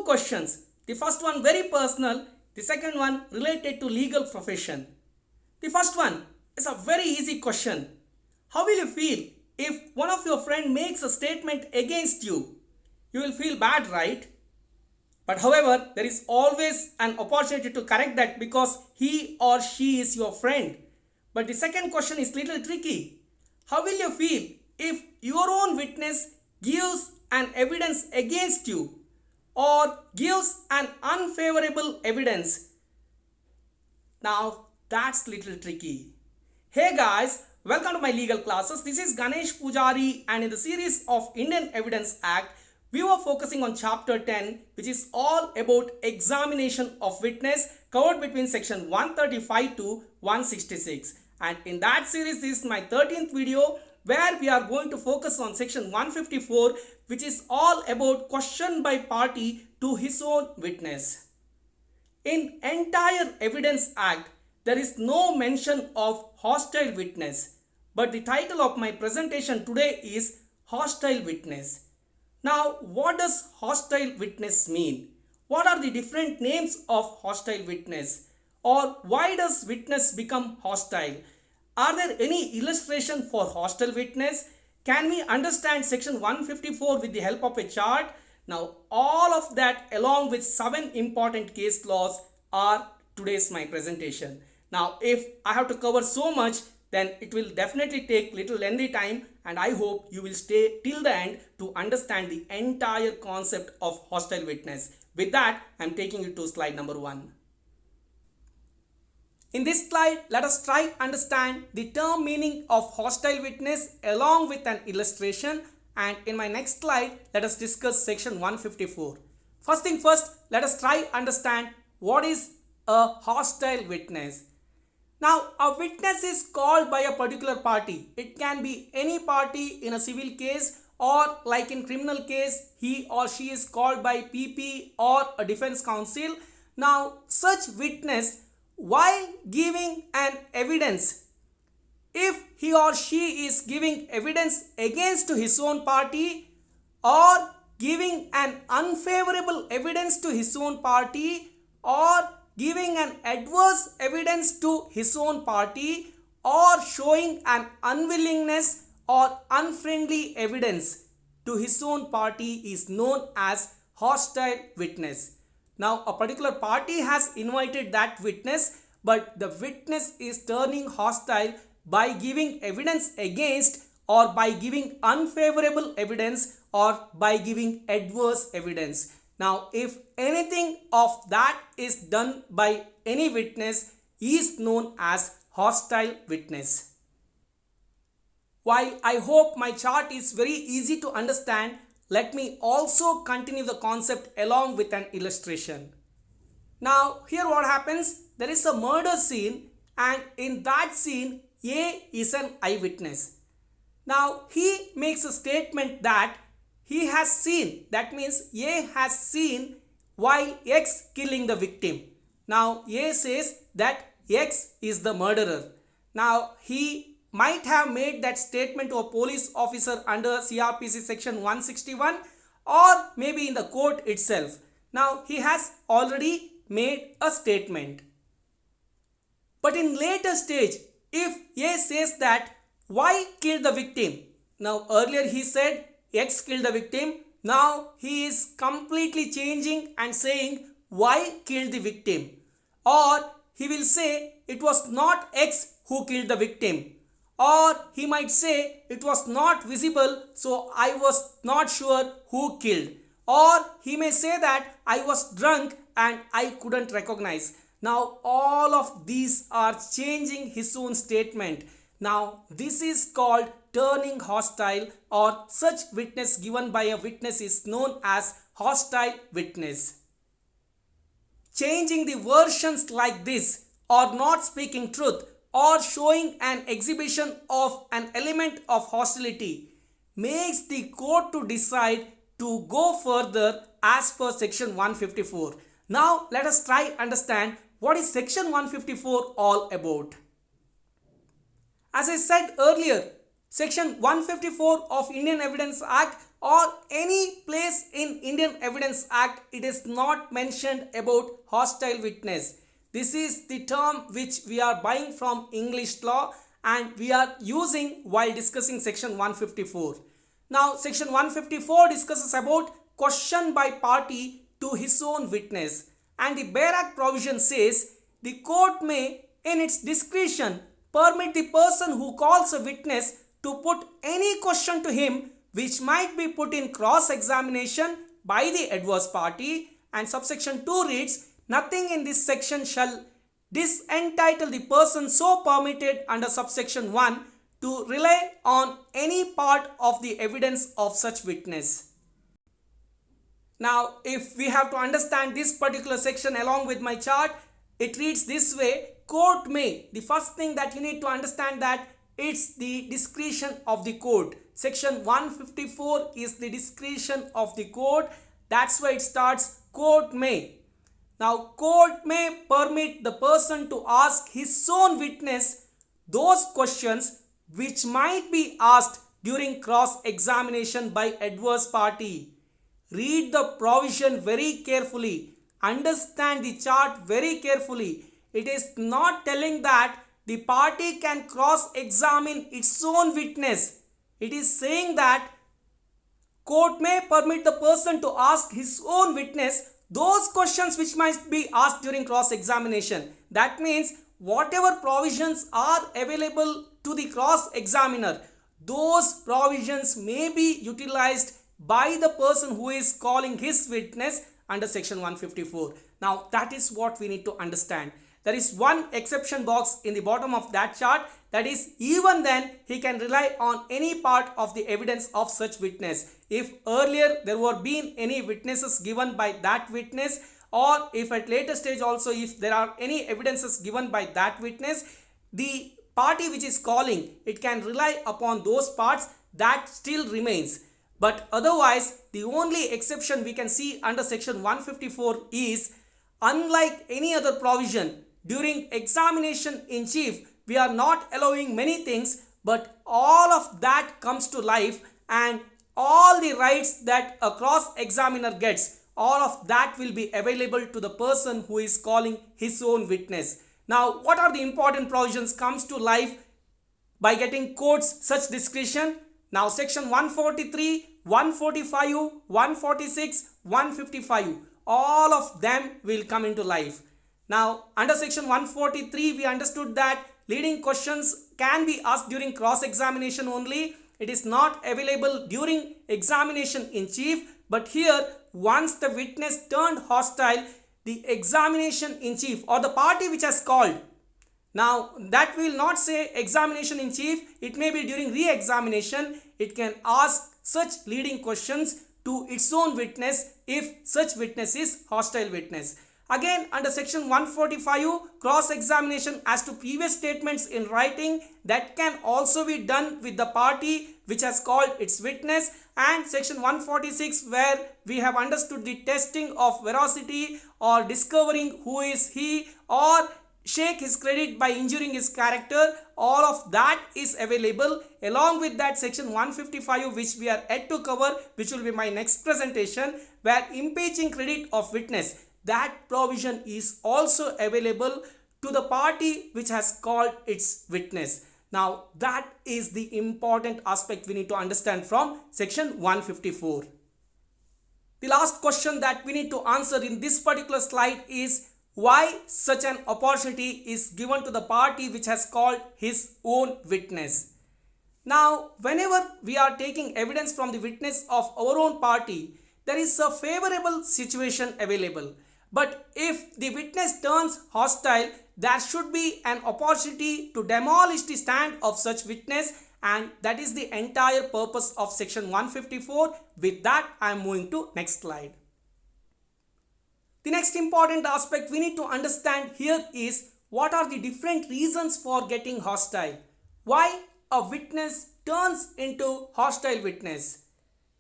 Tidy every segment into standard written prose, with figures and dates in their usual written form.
two questions. The first one very personal, the second one related to legal profession. The first one is a very easy question. How will you feel if one of your friend makes a statement against you? You will feel bad, right? But however, there is always an opportunity to correct that because he or she is your friend. But the second question is little tricky. How will you feel if your own witness gives an evidence against you or gives an unfavorable evidence? Now that's little tricky. Hey guys, welcome to my legal classes. This is Ganesh Pujari, and in the series of Indian Evidence Act, we were focusing on chapter 10, which is all about examination of witness, covered between section 135 to 166. And in that series, this is my 13th video where we are going to focus on section 154, which is all about question by party to his own witness. In entire Evidence Act, there is no mention of hostile witness, but the title of my presentation today is Hostile Witness. Now, what does hostile witness mean? What are the different names of hostile witness? Or why does witness become hostile? Are there any illustration for hostile witness? Can we understand section 154 with the help of a chart? Now, all of that along with 7 important case laws are today's my presentation. Now, if I have to cover so much, then it will definitely take little lengthy time, and I hope you will stay till the end to understand the entire concept of hostile witness. With that, I am taking you to slide number 1. In this slide, let us try to understand the term meaning of hostile witness along with an illustration, and in my next slide, let us discuss section 154. First thing first, let us try to understand what is a hostile witness. Now, a witness is called by a particular party. It can be any party in a civil case, or like in criminal case, he or she is called by PP or a defense counsel. Now, such witness, while giving an evidence, if he or she is giving evidence against his own party or giving an unfavorable evidence to his own party or giving an adverse evidence to his own party or showing an unwillingness or unfriendly evidence to his own party is known as hostile witness. Now, a particular party has invited that witness, but the witness is turning hostile by giving evidence against or by giving unfavorable evidence or by giving adverse evidence. Now, if anything of that is done by any witness is known as hostile witness. While I hope my chart is very easy to understand, let me also continue the concept along with an illustration. Now, here what happens, there is a murder scene, and in that scene, A is an eyewitness. Now, he makes a statement that he has seen, that means A has seen while X killing the victim. Now, A says that X is the murderer. Now, he might have made that statement to a police officer under CRPC section 161 or maybe in the court itself. Now, he has already made a statement. But in later stage, if A says that Y killed the victim, now earlier he said X killed the victim, now he is completely changing and saying Y killed the victim, or he will say it was not X who killed the victim, or he might say it was not visible so I was not sure who killed, or he may say that I was drunk and I couldn't recognize. Now all of these are changing his own statement. Now this is called turning hostile, or such witness given by a witness is known as hostile witness. Changing the versions like this, or not speaking truth, or showing an exhibition of an element of hostility, makes the court to decide to go further as per section 154. Now let us try understand what is section 154 all about. As I said earlier, section 154 of Indian Evidence Act or any place in Indian Evidence Act it is not mentioned about hostile witness. This is the term which we are buying from English law and we are using while discussing section 154. Now section 154 discusses about question by party to his own witness, and the Bare Act provision says the court may in its discretion permit the person who calls a witness to put any question to him which might be put in cross examination by the adverse party, and subsection 2 reads, nothing in this section shall disentitle the person so permitted under subsection 1 to rely on any part of the evidence of such witness. Now, if we have to understand this particular section along with my chart, it reads this way: court may. The first thing that you need to understand that it's the discretion of the court. Section 154 is the discretion of the court. That's why it starts court may. Now, court may permit the person to ask his own witness those questions which might be asked during cross-examination by adverse party. Read the provision very carefully. Understand the chart very carefully. It is not telling that the party can cross-examine its own witness. It is saying that court may permit the person to ask his own witness those questions which might be asked during cross-examination. That means whatever provisions are available to the cross-examiner, those provisions may be utilized by the person who is calling his witness under section 154. Now that is what we need to understand. There is one exception box in the bottom of that chart, that is, even then he can rely on any part of the evidence of such witness. If earlier there were been any witnesses given by that witness, or if at later stage also if there are any evidences given by that witness, the party which is calling, it can rely upon those parts. That still remains. But otherwise, the only exception we can see under section 154 is, unlike any other provision, during examination in chief, we are not allowing many things, but all of that comes to life, and all the rights that a cross-examiner gets, all of that will be available to the person who is calling his own witness. Now, what are the important provisions comes to life by getting courts such discretion? Now, section 143, 145, 146, 155, all of them will come into life. Now, under section 143, we understood that leading questions can be asked during cross-examination only. It is not available during examination in chief. But here, once the witness turned hostile, the examination in chief or the party which has called, now that will not say examination in chief, it may be during re-examination, it can ask such leading questions to its own witness if such witness is hostile witness. Again, under section 145, cross-examination as to previous statements in writing, that can also be done with the party which has called its witness. And section 146, where we have understood the testing of veracity or discovering who is he or shake his credit by injuring his character, all of that is available. Along with that, section 155, which we are yet to cover, which will be my next presentation, where impeaching credit of witness, that provision is also available to the party which has called its witness. Now, that is the important aspect we need to understand from section 154. The last question that we need to answer in this particular slide is why such an opportunity is given to the party which has called his own witness. Now, whenever we are taking evidence from the witness of our own party, there is a favorable situation available. But if the witness turns hostile, there should be an opportunity to demolish the stand of such witness, and that is the entire purpose of section 154. With that, I am moving to next slide. The next important aspect we need to understand here is what are the different reasons for getting hostile. Why a witness turns into hostile witness.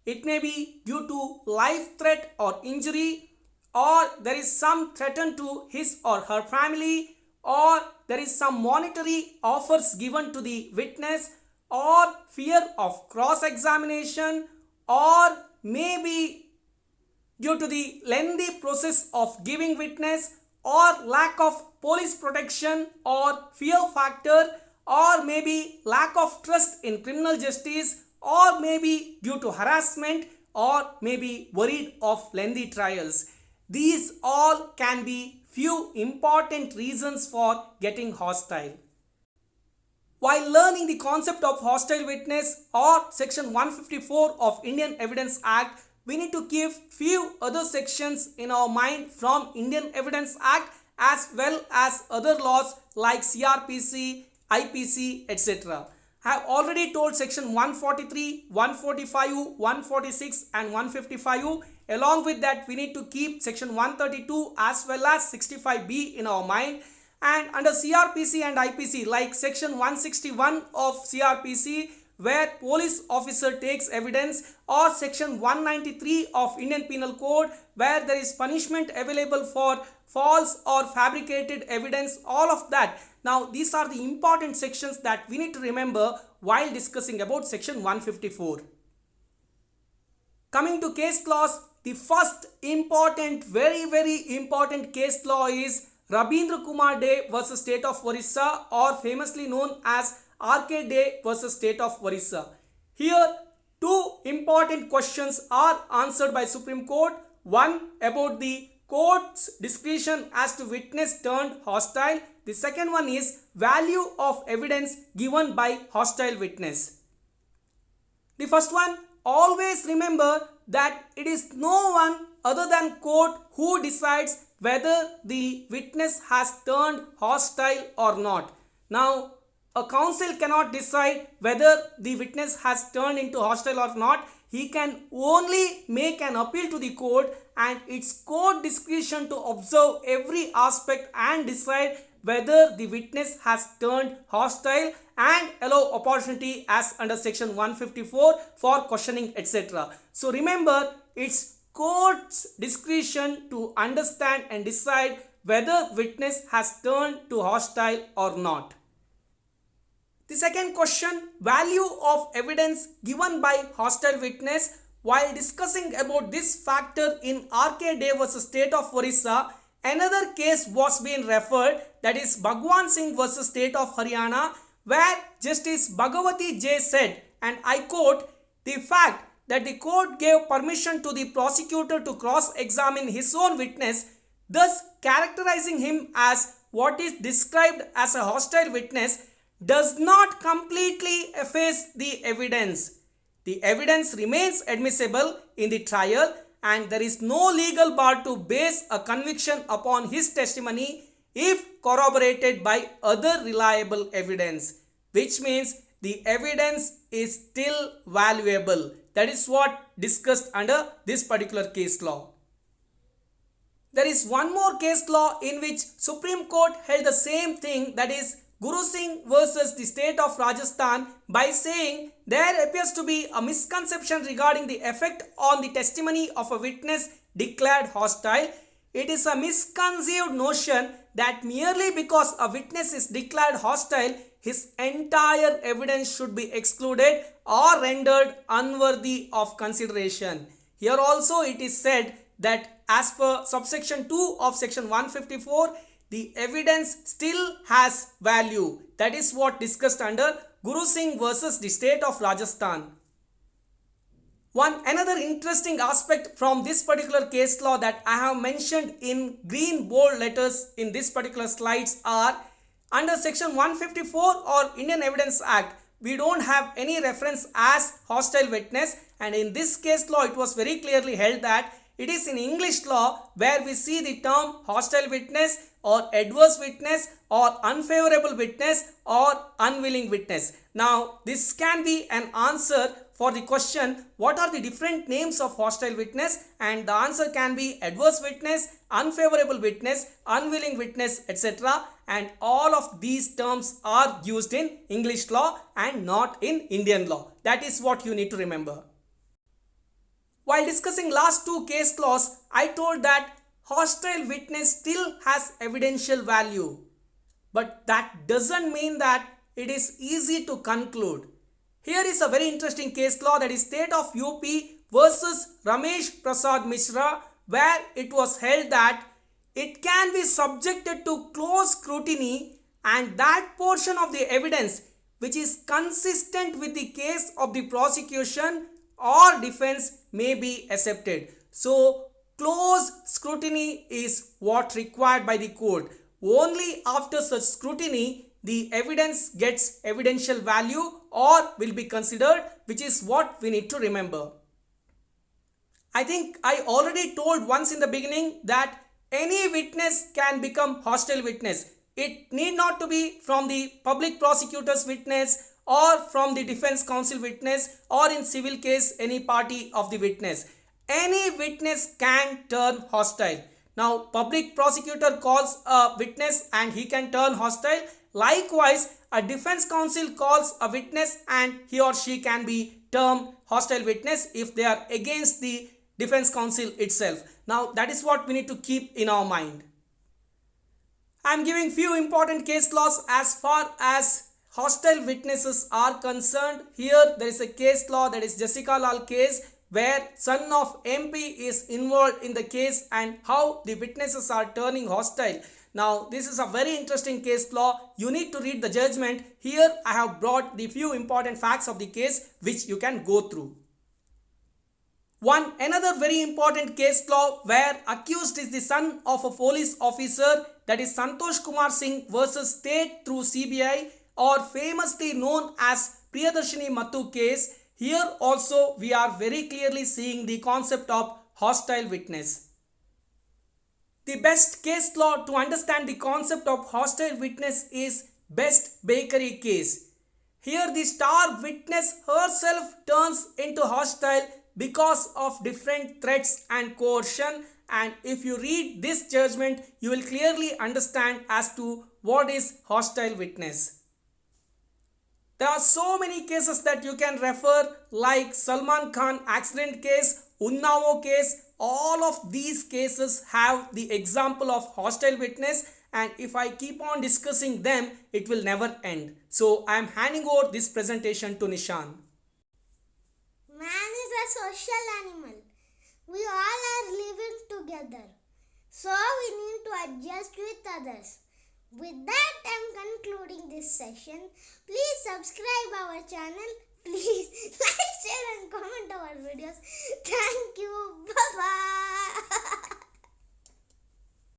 It may be due to life threat or injury, or there is some threat to his or her family, or there is some monetary offers given to the witness, or fear of cross-examination, or maybe due to the lengthy process of giving witness, or lack of police protection or fear factor, or maybe lack of trust in criminal justice, or maybe due to harassment, or maybe worried of lengthy trials. These all can be few important reasons for getting hostile. While learning the concept of hostile witness or section 154 of Indian Evidence Act, we need to keep few other sections in our mind from Indian Evidence Act as well as other laws like CRPC, IPC, etc. I have already told section 143, 145, 146 and 155. Along with that, we need to keep section 132 as well as 65B in our mind. And under CRPC and IPC, like section 161 of CRPC, where police officer takes evidence, or section 193 of Indian Penal Code, where there is punishment available for false or fabricated evidence, all of that. Now, these are the important sections that we need to remember while discussing about section 154. Coming to case laws, the first important, very important case law is Rabindra Kumar Day versus State of Orissa, or famously known as RK Day versus State of Orissa. Here, two important questions are answered by Supreme Court. One about the court's discretion as to witness turned hostile. The second one is value of evidence given by hostile witness. The first one, always remember that it is no one other than court who decides whether the witness has turned hostile or not. Now, a counsel cannot decide whether the witness has turned into hostile or not. He can only make an appeal to the court, and it's court discretion to observe every aspect and decide whether the witness has turned hostile and allow opportunity as under section 154 for questioning, etc. So remember, it's court's discretion to understand and decide whether witness has turned to hostile or not. The second question, value of evidence given by hostile witness. While discussing about this factor in RK Day versus State of Orissa, another case was being referred, that is Bhagwan Singh versus State of Haryana, where Justice Bhagawati J said, and I quote, the fact that the court gave permission to the prosecutor to cross-examine his own witness, thus characterizing him as what is described as a hostile witness, does not completely efface the evidence. The evidence remains admissible in the trial, and there is no legal bar to base a conviction upon his testimony if corroborated by other reliable evidence, which means the evidence is still valuable. That is what discussed under this particular case law. There is one more case law in which Supreme Court held the same thing, that is Guru Singh versus the State of Rajasthan, by saying there appears to be a misconception regarding the effect on the testimony of a witness declared hostile. It is a misconceived notion that merely because a witness is declared hostile, his entire evidence should be excluded or rendered unworthy of consideration. Here also it is said that as per subsection 2 of section 154, the evidence still has value. That is what discussed under Guru Singh versus the State of Rajasthan. Another interesting aspect from this particular case law that I have mentioned in green bold letters in this particular slides are, under section 154 or Indian Evidence Act, we don't have any reference as hostile witness, and in this case law it was very clearly held that it is in English law where we see the term hostile witness or adverse witness or unfavorable witness or unwilling witness. Now, this can be an answer for the question, what are the different names of hostile witness? And the answer can be adverse witness, unfavorable witness, unwilling witness, etc. And all of these terms are used in English law and not in Indian law. That is what you need to remember. While discussing last two case laws, I told that hostile witness still has evidential value. But that doesn't mean that it is easy to conclude. Here is a very interesting case law, that is State of UP versus Ramesh Prasad Mishra, where it was held that it can be subjected to close scrutiny and that portion of the evidence which is consistent with the case of the prosecution or defense may be accepted. So, close scrutiny is what required by the court. Only after such scrutiny the evidence gets evidential value or will be considered, which is what we need to remember. I think I already told once in the beginning that any witness can become hostile witness. It need not to be from the public prosecutor's witness or from the defense counsel witness or in civil case any party of the witness. Any witness can turn hostile. Now public prosecutor calls a witness and he can turn hostile. Likewise, a defense counsel calls a witness and he or she can be termed hostile witness if they are against the defense counsel itself. Now that is what we need to keep in our mind. I am giving few important case laws as far as hostile witnesses are concerned. Here there is a case law, that is Jessica Lal case, where son of MP is involved in the case and how the witnesses are turning hostile. Now this is a very interesting case law. You need to read the judgment. Here I have brought the few important facts of the case which you can go through. Another very important case law where accused is the son of a police officer, that is Santoshkumar Singh versus State through CBI, or famously known as Priyadarshini Mattu case. Here also we are very clearly seeing the concept of hostile witness. The best case law to understand the concept of hostile witness is Best Bakery case. Here the star witness herself turns into hostile because of different threats and coercion, and if you read this judgment you will clearly understand as to what is hostile witness. There are so many cases that you can refer, like Salman Khan accident case, Unnao case. All of these cases have the example of hostile witness, and if I keep on discussing them it will never end. So I am handing over this presentation to Nishan. Man is a social animal. We all are living together. So we need to adjust with others. With that, I am concluding this session. Please subscribe our channel. Please like, share and comment our videos. Thank you. Bye-bye.